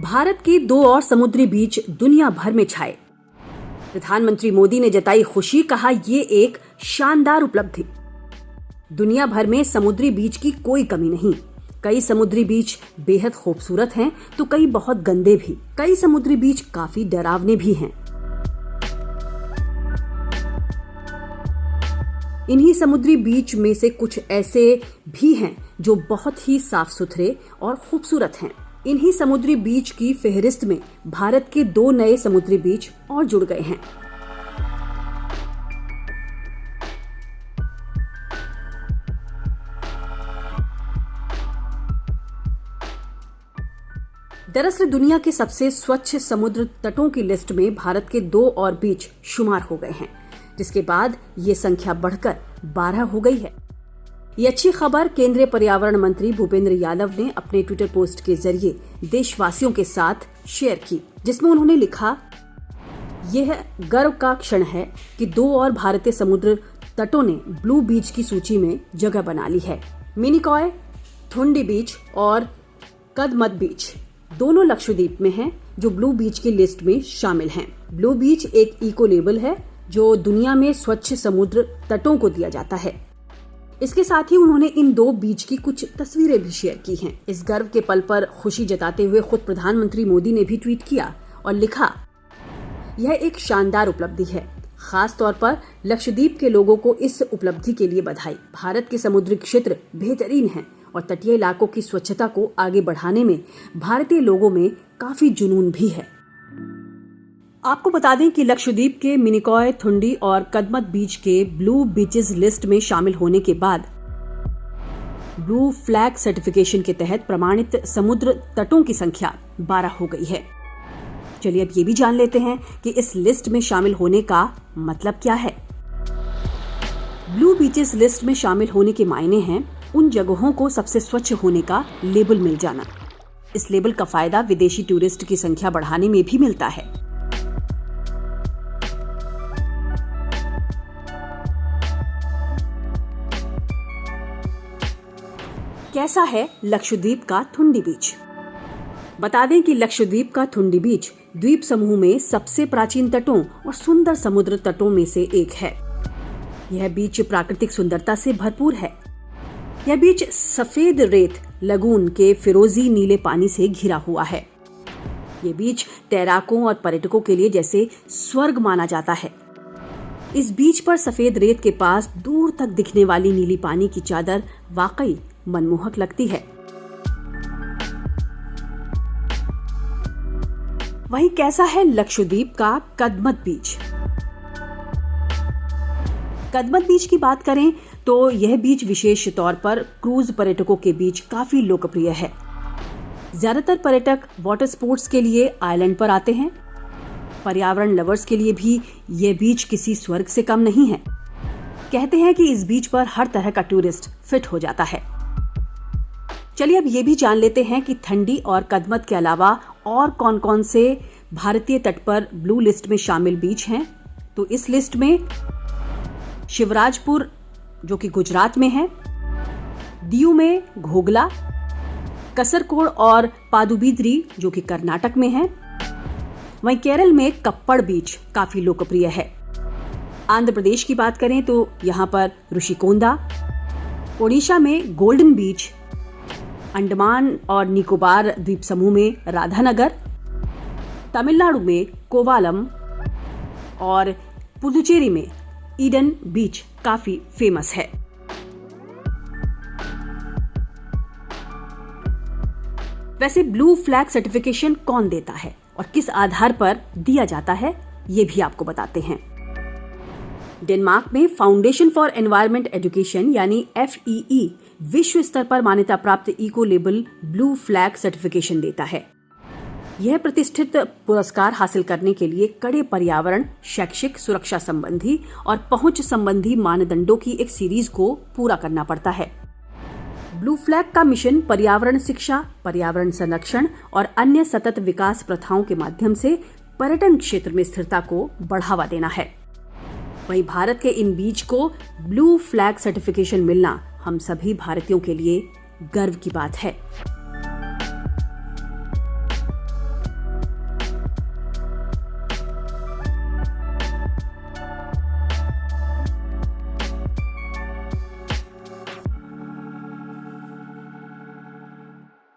भारत के 2 और समुद्री बीच दुनिया भर में छाए। प्रधानमंत्री मोदी ने जताई खुशी, कहा ये एक शानदार उपलब्धि। दुनिया भर में समुद्री बीच की कोई कमी नहीं। कई समुद्री बीच बेहद खूबसूरत हैं तो कई बहुत गंदे भी। कई समुद्री बीच काफी डरावने भी हैं। इन्हीं समुद्री बीच में से कुछ ऐसे भी हैं जो बहुत ही साफ सुथरे और खूबसूरत हैं। इन्हीं समुद्री बीच की फहरिस्त में भारत के 2 नए समुद्री बीच और जुड़ गए हैं। दरअसल दुनिया के सबसे स्वच्छ समुद्र तटों की लिस्ट में भारत के 2 और बीच शुमार हो गए हैं, जिसके बाद ये संख्या बढ़कर 12 हो गई है। ये अच्छी खबर केंद्रीय पर्यावरण मंत्री भूपेंद्र यादव ने अपने ट्विटर पोस्ट के जरिए देशवासियों के साथ शेयर की, जिसमें उन्होंने लिखा, यह गर्व का क्षण है कि 2 और भारतीय समुद्र तटों ने ब्लू बीच की सूची में जगह बना ली है। मिनिकॉय, थुंडी बीच और कदमत बीच दोनों लक्षद्वीप में हैं, जो ब्लू बीच की लिस्ट में शामिल हैं। ब्लू बीच एक इको लेबल है जो दुनिया में स्वच्छ समुद्र तटों को दिया जाता है। इसके साथ ही उन्होंने इन 2 बीच की कुछ तस्वीरें भी शेयर की हैं। इस गर्व के पल पर खुशी जताते हुए खुद प्रधानमंत्री मोदी ने भी ट्वीट किया और लिखा, यह एक शानदार उपलब्धि है। खास तौर पर लक्षद्वीप के लोगों को इस उपलब्धि के लिए बधाई। भारत के समुद्री क्षेत्र बेहतरीन हैं और तटीय इलाकों की स्वच्छता को आगे बढ़ाने में भारतीय लोगों में काफी जुनून भी है। आपको बता दें कि लक्षद्वीप के मिनिकॉय, थुंडी और कदमत बीच के ब्लू बीचेस लिस्ट में शामिल होने के बाद ब्लू फ्लैग सर्टिफिकेशन के तहत प्रमाणित समुद्र तटों की संख्या 12 हो गई है। चलिए अब ये भी जान लेते हैं कि इस लिस्ट में शामिल होने का मतलब क्या है। ब्लू बीचेस लिस्ट में शामिल होने के मायने हैं उन जगहों को सबसे स्वच्छ होने का लेबल मिल जाना। इस लेबल का फायदा विदेशी टूरिस्ट की संख्या बढ़ाने में भी मिलता है। कैसा है लक्षद्वीप का थुंडी बीच? बता दें कि लक्षद्वीप का थुंडी बीच द्वीप समूह में सबसे प्राचीन तटों और सुंदर समुद्र तटों में से एक है। यह बीच प्राकृतिक सुंदरता से भरपूर है। यह बीच सफेद रेत लगून के फिरोजी नीले पानी से घिरा हुआ है। यह बीच तैराकों और पर्यटकों के लिए जैसे स्वर्ग माना जाता है। इस बीच पर सफेद रेत के पास दूर तक दिखने वाली नीली पानी की चादर वाकई मनमोहक लगती है। वहीं कैसा है लक्षद्वीप का कदमत बीच? कदमत बीच की बात करें तो यह बीच विशेष तौर पर क्रूज पर्यटकों के बीच काफी लोकप्रिय है। ज्यादातर पर्यटक वाटर स्पोर्ट्स के लिए आइलैंड पर आते हैं। पर्यावरण लवर्स के लिए भी यह बीच किसी स्वर्ग से कम नहीं है। कहते हैं कि इस बीच पर हर तरह का टूरिस्ट फिट हो जाता है। चलिए अब ये भी जान लेते हैं कि थंडी और कदमत के अलावा और कौन कौन से भारतीय तट पर ब्लू लिस्ट में शामिल बीच हैं। तो इस लिस्ट में शिवराजपुर जो कि गुजरात में है, दीव में घोगला, कसरकोड और पादुबिद्री जो कि कर्नाटक में है। वहीं केरल में कप्पड़ बीच काफी लोकप्रिय है। आंध्र प्रदेश की बात करें तो यहाँ पर ऋषिकोंदा, ओडिशा में गोल्डन बीच, अंडमान और निकोबार द्वीप समूह में राधानगर, तमिलनाडु में कोवालम और पुदुचेरी में ईडन बीच काफी फेमस है। वैसे ब्लू फ्लैग सर्टिफिकेशन कौन देता है और किस आधार पर दिया जाता है, ये भी आपको बताते हैं। डेनमार्क में फाउंडेशन फॉर एनवायरमेंट एजुकेशन यानी FEE विश्व स्तर पर मान्यता प्राप्त eco label blue flag certification देता है। यह प्रतिष्ठित पुरस्कार हासिल करने के लिए कड़े पर्यावरण, शैक्षिक, सुरक्षा संबंधी और पहुंच संबंधी मानदंडों की एक सीरीज को पूरा करना पड़ता है। ब्लू फ्लैग का मिशन पर्यावरण शिक्षा, पर्यावरण संरक्षण और अन्य सतत विकास प्रथाओं के माध्यम से पर्यटन क्षेत्र में स्थिरता को बढ़ावा देना है। वहीं भारत के इन बीच को ब्लू फ्लैग सर्टिफिकेशन मिलना हम सभी भारतीयों के लिए गर्व की बात है।